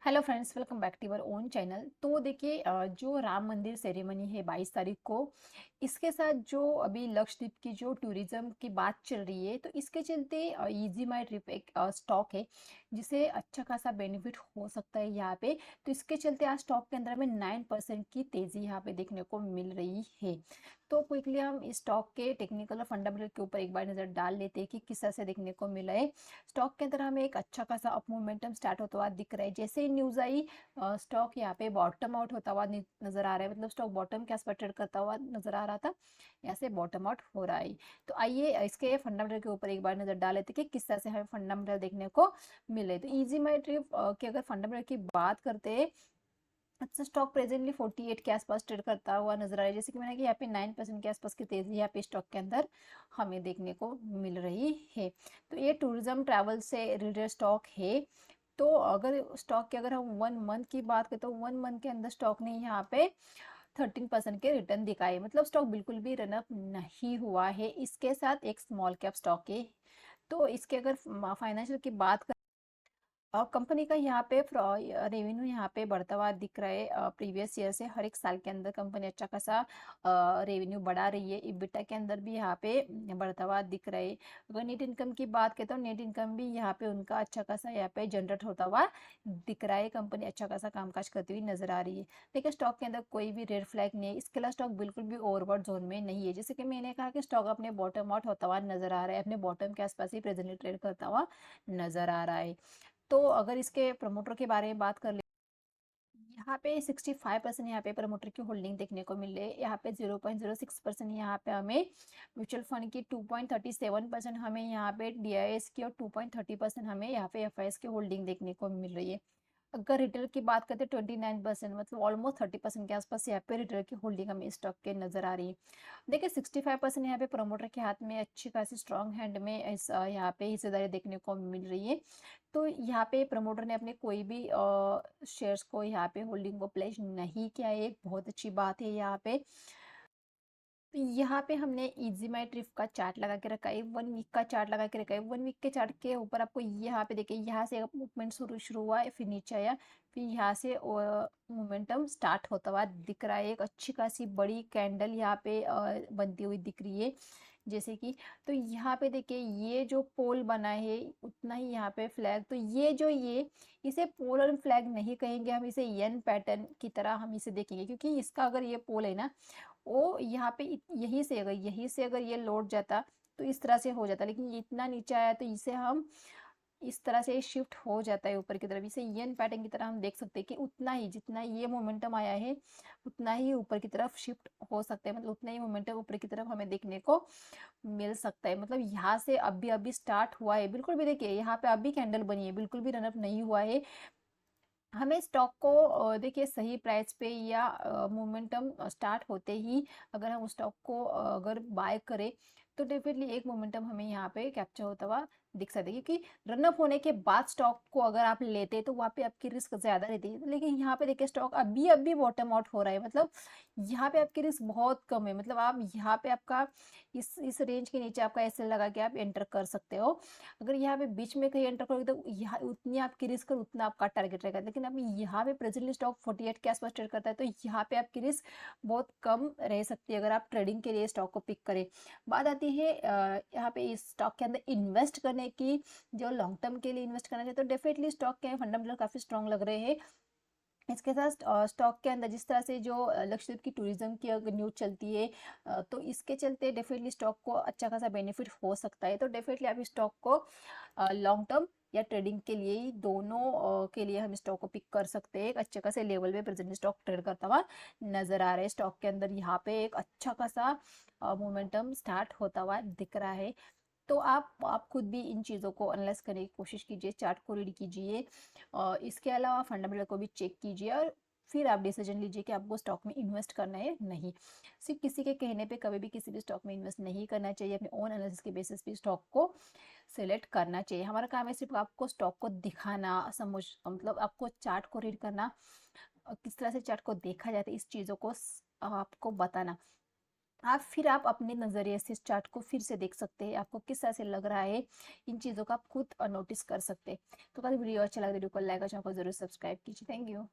Hello friends, welcome back to our own channel. तो देखिए, जो राम मंदिर सेरेमनी है 22 तारीख को, इसके साथ जो अभी लक्षद्वीप की जो टूरिज्म की बात चल रही है, तो इसके चलते इजी माई ट्रिप एक स्टॉक है जिसे अच्छा खासा बेनिफिट हो सकता है यहाँ पे। तो इसके चलते आज स्टॉक के अंदर हमें 9% की तेजी यहाँ पे देखने को मिल रही है। तो क्विकली हम इस स्टॉक के टेक्निकल और फंडामेंटल के ऊपर एक बार नज़र डाल लेते हैं कि किस तरह से देखने को मिला है। स्टॉक के अंदर हमें एक अच्छा खासा अप मोमेंटम स्टार्ट होता हुआ दिख रहा है। जैसे ही न्यूज़ आई, स्टॉक यहाँ पे बॉटम आउट होता हुआ नजर आ रहा है। मतलब स्टॉक बॉटम के आसपास ट्रेड करता हुआ नजर आ रहा था, यहाँ से बॉटम आउट हो रहा है। तो आइए इसके फंडामेंटल के ऊपर एक बार नजर डाल लेते हैं कि किस तरह से हमें फंडामेंटल देखने को मिले। तो इजी माई ट्रिप की अगर फंडामेंटल की बात करते हैं, अच्छा स्टॉक प्रेजेंटली 48 के आसपास ट्रेड करता हुआ नजर आ रहा है। जैसे कि मैंने कि यहाँ पे 9% के आसपास की तेजी यहाँ पे स्टॉक के अंदर हमें देखने को मिल रही है। तो ये टूरिज्म ट्रैवल से रिलेटेड स्टॉक है। तो अगर स्टॉक की अगर हम 1 मंथ की बात करें, तो 1 मंथ के अंदर स्टॉक ने यहाँ पे 13% के रिटर्न दिखाए। मतलब स्टॉक बिल्कुल भी रनअप नहीं हुआ है। इसके साथ एक स्मॉल कैप स्टॉक है। तो इसके अगर फाइनेंशियल की बात, कंपनी का यहाँ पे रेवेन्यू यहाँ पे बढ़ता हुआ दिख रहा है। प्रीवियस ईयर से हर एक साल के अंदर कंपनी अच्छा खासा रेवेन्यू बढ़ा रही है। इबिटा के अंदर भी यहाँ पे बढ़ता हुआ दिख रहा है। अगर नेट इनकम की बात करें तो नेट इनकम भी यहाँ पे उनका अच्छा खासा यहाँ पे जनरेट होता हुआ दिख रहा है। कंपनी अच्छा खासा कामकाज करती हुई नजर आ रही है। देखिए, स्टॉक के अंदर कोई भी रेड फ्लैग नहीं है। इसके अलावा स्टॉक बिल्कुल भी ओवरबॉट जोन में नहीं है। जैसे कि मैंने कहा कि स्टॉक अपने बॉटम आउट होता हुआ नजर आ रहा है, अपने बॉटम के आसपास ही प्रेजेंटली ट्रेड करता हुआ नजर आ रहा है। तो अगर इसके प्रमोटर के बारे में बात कर ले, यहाँ पे 65% यहाँ पे प्रमोटर की होल्डिंग देखने को मिल रही है। यहाँ पे 0.06% यहाँ पे हमें म्यूचुअल फंड की, 2.37% हमें यहाँ पे डीआईएस की और 2.30% हमें यहाँ पे एफआईएस की होल्डिंग देखने को मिल रही है। अगर रिटेल की बात करते हैं 29%, मतलब ऑलमोस्ट 30% के आसपास यहाँ पे रिटेल की होल्डिंग हमें स्टॉक के नजर आ रही है। देखिए, 65% यहाँ पे प्रमोटर के हाथ में अच्छी खासी स्ट्रॉन्ग हैंड में इस यहाँ पे हिस्सेदारी देखने को मिल रही है। तो यहाँ पे प्रमोटर ने अपने कोई भी शेयर्स को यहाँ पे होल्डिंग को प्लेस नहीं किया है। एक बहुत अच्छी बात है यहाँ पे। तो यहाँ पे हमने इजी माई ट्रिप का चार्ट लगा के रखा है, 1 वीक का चार्ट लगा के रखा है। 1 वीक के चार्ट के ऊपर आपको यहाँ पे देखिए, यहाँ से मूवमेंट शुरू शुरू हुआ है, फिर नीचे आया, फिर यहाँ से मोमेंटम स्टार्ट होता हुआ दिख रहा है। एक अच्छी खासी बड़ी कैंडल यहाँ पे बनती हुई दिख रही है। जैसे कि, तो यहाँ पे देखिए, ये जो पोल बना है उतना ही यहाँ पे फ्लैग, तो ये जो ये इसे पोलर फ्लैग नहीं कहेंगे, हम इसे एन पैटर्न की तरह हम इसे देखेंगे। क्योंकि इसका अगर ये पोल है ना, वो यहाँ पे यहीं से अगर ये लौट जाता तो इस तरह से हो जाता, लेकिन ये इतना नीचे आया तो इसे हम इस तरह से शिफ्ट हो जाता है ऊपर की तरफ। इसे येन पैटर्न की तरह हम देख सकते हैं कि उतना ही जितना ये मोमेंटम आया है उतना ही ऊपर की तरफ शिफ्ट हो सकता है। मतलब उतना ही मोमेंटम ऊपर की तरफ हमें देखने को मिल सकता है। मतलब यहाँ से अभी अभी स्टार्ट हुआ है, बिल्कुल भी देखिए यहाँ पे अभी कैंडल बनी है, बिल्कुल भी रनअप नहीं हुआ है। हमें स्टॉक को देखिए सही प्राइस पे या मोमेंटम स्टार्ट होते ही अगर हम उस स्टॉक को अगर बाय करें, तो डेफिनेटली एक मोमेंटम हमें यहाँ पे कैप्चर होता हुआ दिख सकता है। क्योंकि रनअप होने के बाद स्टॉक को अगर आप लेते हैं तो वहाँ पे आपकी रिस्क ज्यादा रहती है। लेकिन यहाँ पे देखिए, स्टॉक अभी अभी बॉटम आउट हो रहा है। मतलब यहाँ पे आपकी रिस्क बहुत कम है। मतलब आप यहाँ पे आपका इस रेंज के नीचे आपका एसएल लगा के आप एंटर कर सकते हो। अगर यहाँ पे बीच में कहीं एंटर करोगे तो यहाँ उतनी आपकी रिस्क और उतना आपका टारगेट रहेगा। लेकिन अभी यहाँ पे प्रेजेंटली स्टॉक 48 के आसपास ट्रेड करता है, तो यहाँ पे आपकी रिस्क बहुत कम रह सकती है अगर आप ट्रेडिंग के लिए स्टॉक को पिक करें। बात आती है यहाँ पे इस स्टॉक के अंदर इन्वेस्ट करने की, जो लॉन्ग टर्म के लिए इन्वेस्ट करना चाहिए, तो डेफिनेटली स्टॉक के फंडामेंटल काफी स्ट्रॉन्ग लग रहे हैं। इसके साथ स्टॉक के अंदर जिस तरह से जो लक्षद्वीप की टूरिज्म की अगर न्यूज चलती है, तो इसके चलते डेफिनेटली स्टॉक को अच्छा खासा बेनिफिट हो सकता है। तो डेफिनेटली आप इस स्टॉक को लॉन्ग टर्म या ट्रेडिंग के लिए ही, दोनों के लिए हम स्टॉक को पिक कर सकते हैं। एक अच्छे खासे लेवल पे प्रेजेंट स्टॉक ट्रेड करता हुआ नजर आ रहा है। स्टॉक के अंदर यहाँ पे एक अच्छा खासा मोमेंटम स्टार्ट होता हुआ दिख रहा है। तो आप खुद भी इन चीज़ों को एनालाइज करने की कोशिश कीजिए, चार्ट को रीड कीजिए और इसके अलावा फंडामेंटल को भी चेक कीजिए, और फिर आप डिसीजन लीजिए कि आपको स्टॉक में इन्वेस्ट करना है नहीं। सिर्फ किसी के कहने पे कभी भी किसी भी स्टॉक में इन्वेस्ट नहीं करना चाहिए। अपने ओन एनालिसिस के बेसिस पे स्टॉक को सिलेक्ट करना चाहिए। हमारा काम है सिर्फ आपको स्टॉक को दिखाना, समझ मतलब आपको चार्ट को रीड करना, किस तरह से चार्ट को देखा जाता है, इस चीज़ों को आपको बताना। आप अपने नज़रिए से इस चार्ट को फिर से देख सकते हैं, आपको किस तरह से लग रहा है, इन चीज़ों का आप खुद नोटिस कर सकते हैं। तो अगर वीडियो अच्छा लगा वीडियो को लाइक और चैनल को जरूर सब्सक्राइब कीजिए। Thank you.